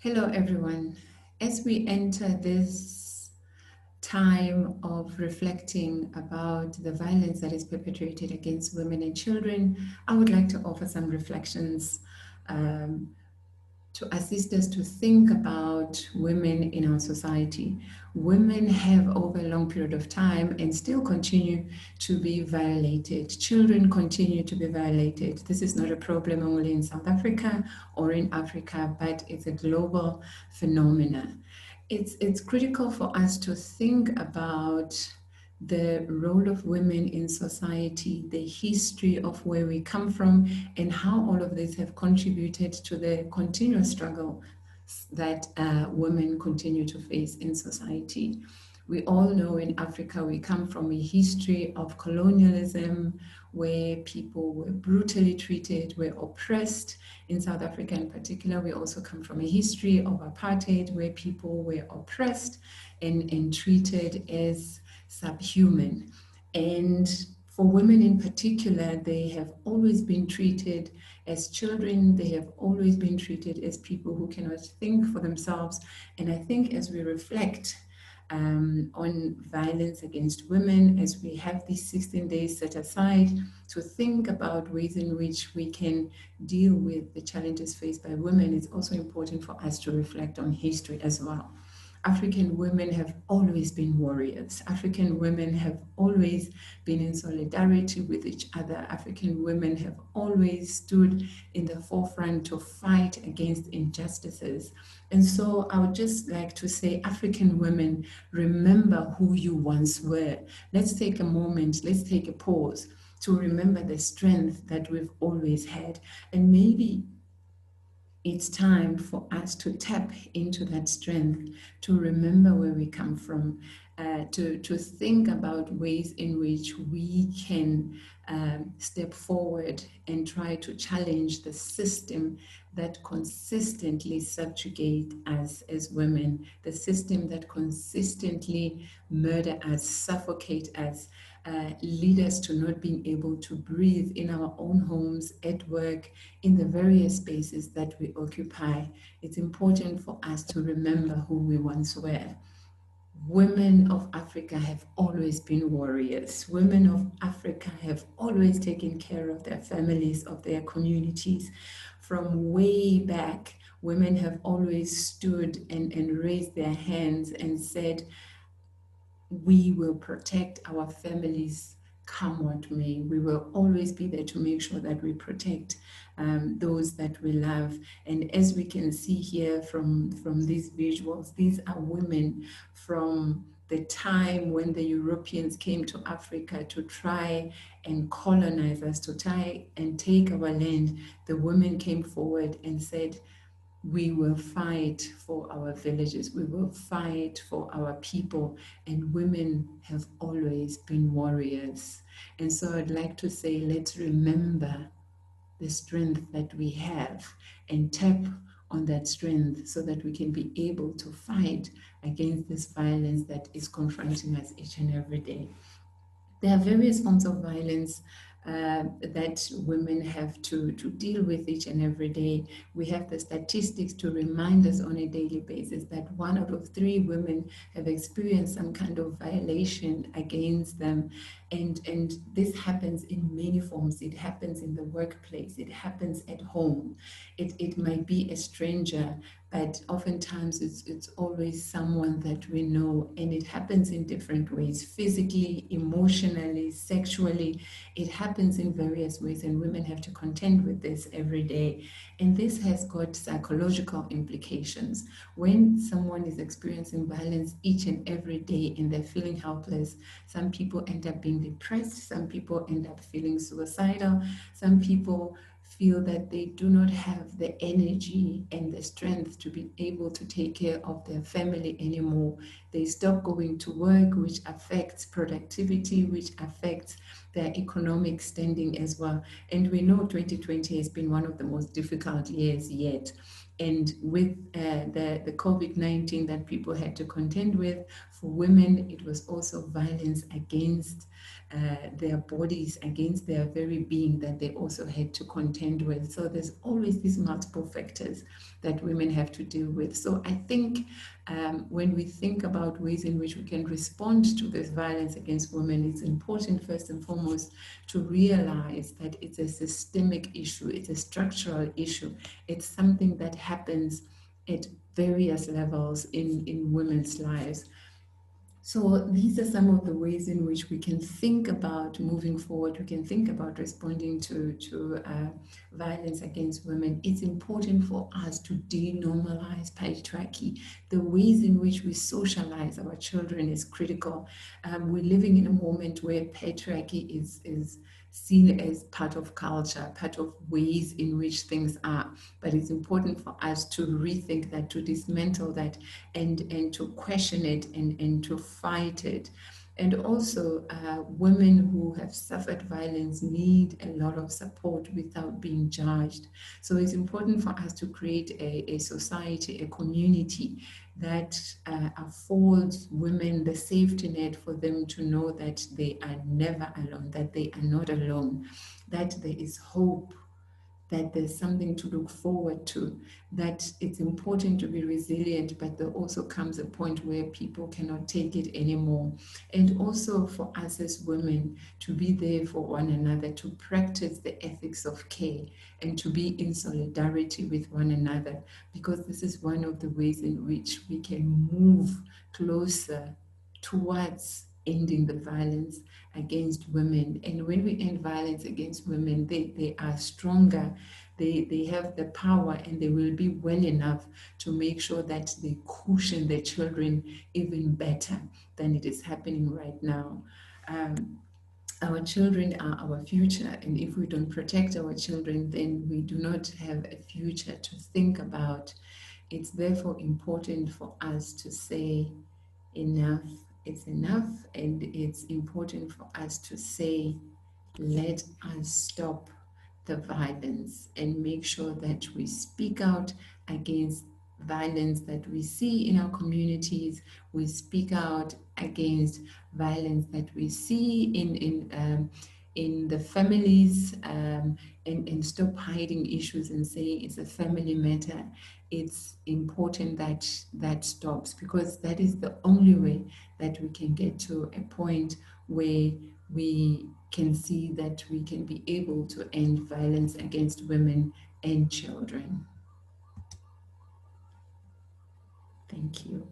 Hello, everyone. As we enter this time of reflecting about the violence that is perpetrated against women and children, I would like to offer some reflections um, to assist us to think about women in our society. Women have, over a long period of time, and still continue to be violated. Children continue to be violated. This is not a problem only in South Africa or in Africa, but it's a global phenomenon. It's critical for us to think about the role of women in society, the history of where we come from, and how all of this have contributed to the continuous struggle that women continue to face in society. We all know in Africa we come from a history of colonialism where people were brutally treated, were oppressed. In South Africa in particular, we also come from a history of apartheid where people were oppressed and treated as subhuman. And for women in particular, they have always been treated as children. They have always been treated as people who cannot think for themselves. And I think as we reflect on violence against women, as we have these 16 days set aside to think about ways in which we can deal with the challenges faced by women, it's also important for us to reflect on history as well. African women have always been warriors. African women have always been in solidarity with each other. African women have always stood in the forefront to fight against injustices. And so I would just like to say, African women, remember who you once were. Let's take a moment, let's take a pause to remember the strength that we've always had. And maybe it's time for us to tap into that strength, to remember where we come from, to think about ways in which we can step forward and try to challenge the system that consistently subjugate us as women, the system that consistently murder us, suffocate us, lead us to not being able to breathe in our own homes, at work, in the various spaces that we occupy. It's important for us to remember who we once were. Women of Africa have always been warriors. Women of Africa have always taken care of their families, of their communities. From way back, women have always stood and raised their hands and said, we will protect our families come what may. We will always be there to make sure that we protect those that we love. And as we can see here from these visuals, these are women from the time when the Europeans came to Africa to try and colonize us, to try and take our land. The women came forward and said, we will fight for our villages, we will fight for our people, and women have always been warriors. And so I'd like to say, let's remember the strength that we have and tap on that strength so that we can be able to fight against this violence that is confronting us each and every day. There are various forms of violence that women have to deal with each and every day. We have the statistics to remind us on a daily basis that 1 out of 3 women have experienced some kind of violation against them. And this happens in many forms. It happens in the workplace, it happens at home. It might be a stranger, but oftentimes it's always someone that we know, and it happens in different ways, physically, emotionally, sexually. It happens in various ways, and women have to contend with this every day. And this has got psychological implications. When someone is experiencing violence each and every day and they're feeling helpless, some people end up being depressed, some people end up feeling suicidal, some people feel that they do not have the energy and the strength to be able to take care of their family anymore. They stop going to work, which affects productivity, which affects their economic standing as well. And we know 2020 has been one of the most difficult years yet. And with the COVID-19 that people had to contend with, for women, it was also violence against their bodies, against their very being that they also had to contend with. So there's always these multiple factors that women have to deal with. So I think when we think about ways in which we can respond to this violence against women, it's important first and foremost to realize that it's a systemic issue, it's a structural issue, it's something that happens at various levels in women's lives. So these are some of the ways in which we can think about moving forward. We can think about responding to violence against women. It's important for us to denormalize patriarchy. The ways in which we socialize our children is critical. We're living in a moment where patriarchy is seen as part of culture, part of ways in which things are. But it's important for us to rethink that, to dismantle that, and to question it and to fight it. And also, women who have suffered violence need a lot of support without being judged. So it's important for us to create a society, a community that affords women the safety net for them to know that they are never alone, that they are not alone, that there is hope, that there's something to look forward to, that it's important to be resilient, but there also comes a point where people cannot take it anymore. And also for us as women to be there for one another, to practice the ethics of care and to be in solidarity with one another, because this is one of the ways in which we can move closer towards ending the violence against women. And when we end violence against women, they are stronger, they have the power, and they will be well enough to make sure that they cushion their children even better than it is happening right now. Our children are our future, and if we don't protect our children, then we do not have a future to think about. It's therefore important for us to say enough is enough, and it's important for us to say, let us stop the violence and make sure that we speak out against violence that we see in our communities. We speak out against violence that we see in the families, and stop hiding issues and saying it's a family matter. It's important that that stops, because that is the only way that we can get to a point where we can see that we can be able to end violence against women and children. Thank you.